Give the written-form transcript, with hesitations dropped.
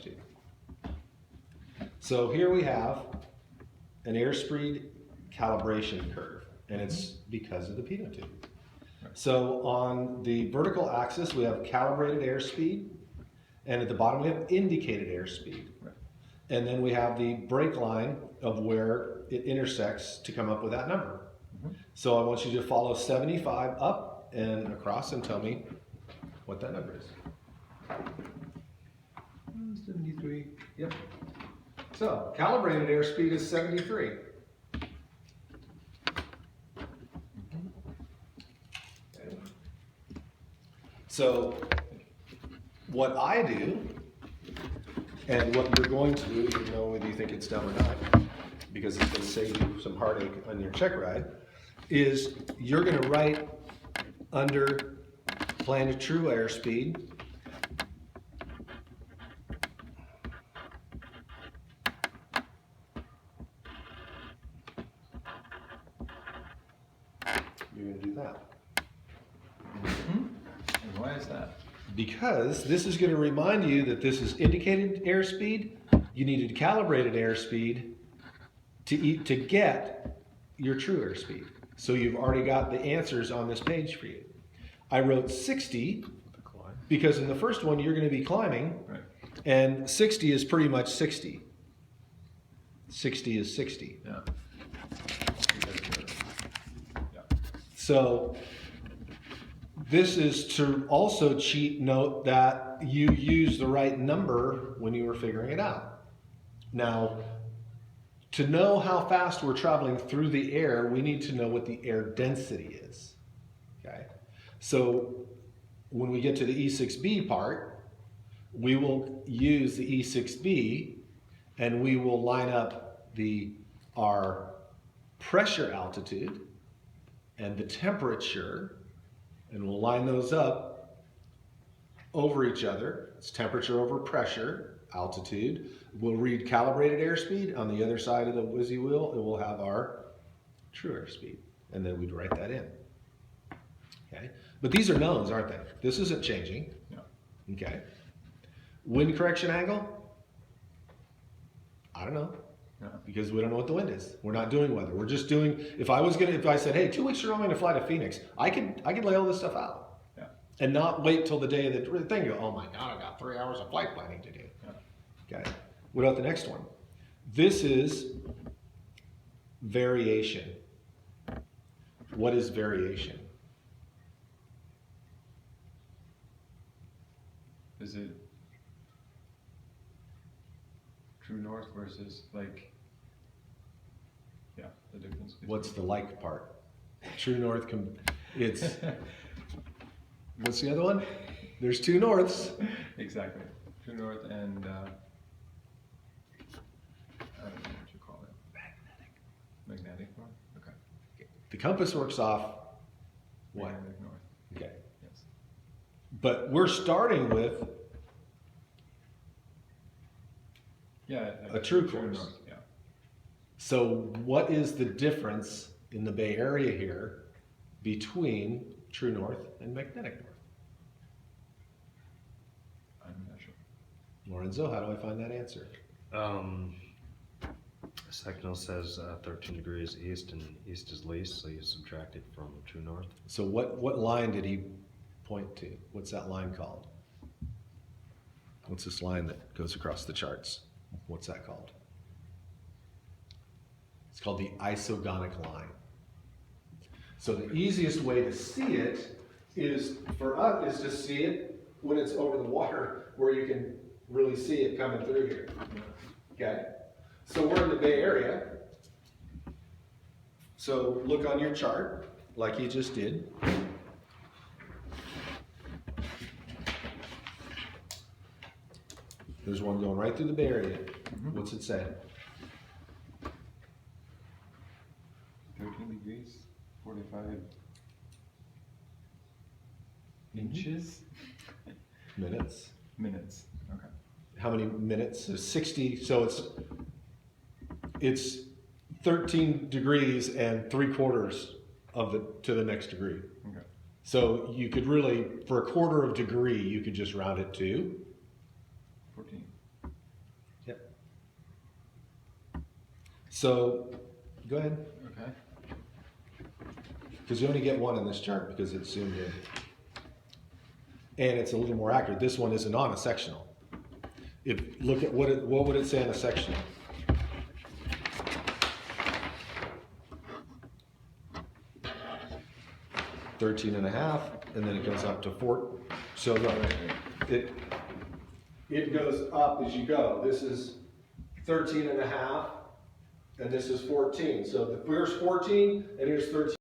to. So here we have an airspeed calibration curve, and it's because of the pitot tube. So on the vertical axis, we have calibrated airspeed, and at the bottom we have indicated airspeed. And then we have the break line of where it intersects to come up with that number. So I want you to follow 75 up and across and tell me what that number is. 73. Yep. So calibrated airspeed is 73. Okay. So what I do, and what you're going to do, even though whether you think it's dumb or not, because it's going to save you some heartache on your check ride, is you're going to write under planned true airspeed you're going to do that. And why is that? Because this is going to remind you that this is indicated airspeed. You needed calibrated airspeed to get your true airspeed. So you've already got the answers on this page for you. I wrote 60 because in the first one you're going to be climbing, Right. and 60 is pretty much 60. 60 is 60. Yeah. So this is to also note that you used the right number when you were figuring it out. Now, to know how fast we're traveling through the air, we need to know what the air density is. Okay? So when we get to the E6B part, we will use the E6B and we will line up our pressure altitude and the temperature, and we'll line those up over each other. It's temperature over pressure, altitude. We'll read calibrated airspeed. On the other side of the WYSI wheel, it will have our true airspeed, and then we'd write that in. Okay, but these are knowns, aren't they? This isn't changing. No. Okay. Wind correction angle? I don't know. No. Because we don't know what the wind is. We're not doing weather. We're just doing, if I said, hey, 2 weeks from now I'm going to fly to Phoenix, I could lay all this stuff out. Yeah. And not wait till the day of the thing. Go, oh my God, I've got 3 hours of flight planning to do. Yeah. Okay. What about the next one? This is variation. What is variation? Is it true north versus like, yeah, the difference between. What's the like part? True north, it's, what's the other one? There's 2 norths. Exactly. True north and, I don't know what you call it. Magnetic north? Okay. The compass works off what? Magnetic north. Okay. Yes. But we're starting with Yeah. a true course. north, yeah. So what is the difference in the Bay Area here between true north and magnetic north? I'm not sure. Lorenzo, how do I find that answer? Sectional says 13 degrees east, and east is least, so you subtract it from true north. So what line did he point to? What's that line called? What's this line that goes across the charts? What's that called? It's called the isogonic line. So the easiest way to see it is for us is to see it when it's over the water, where you can really see it coming through here. Okay? So we're in the Bay Area. So look on your chart, like you just did. There's one going right through the Bay Area. What's it say? 13 degrees, 45 inches? Minutes. Minutes. Okay. How many minutes? So 60, so it's 13 degrees and 3/4 to the next degree. Okay. So you could really, for 1/4 of a degree, you could just round it to 14. So, go ahead, Okay. because you only get one in this chart because it's zoomed in. And it's a little more accurate. This one isn't on a sectional. Look at what would it say on a sectional? $13.5, and then it goes up to 4. So look, it goes up as you go. This is 13.5, and this is 14. So here's 14, and here's 13.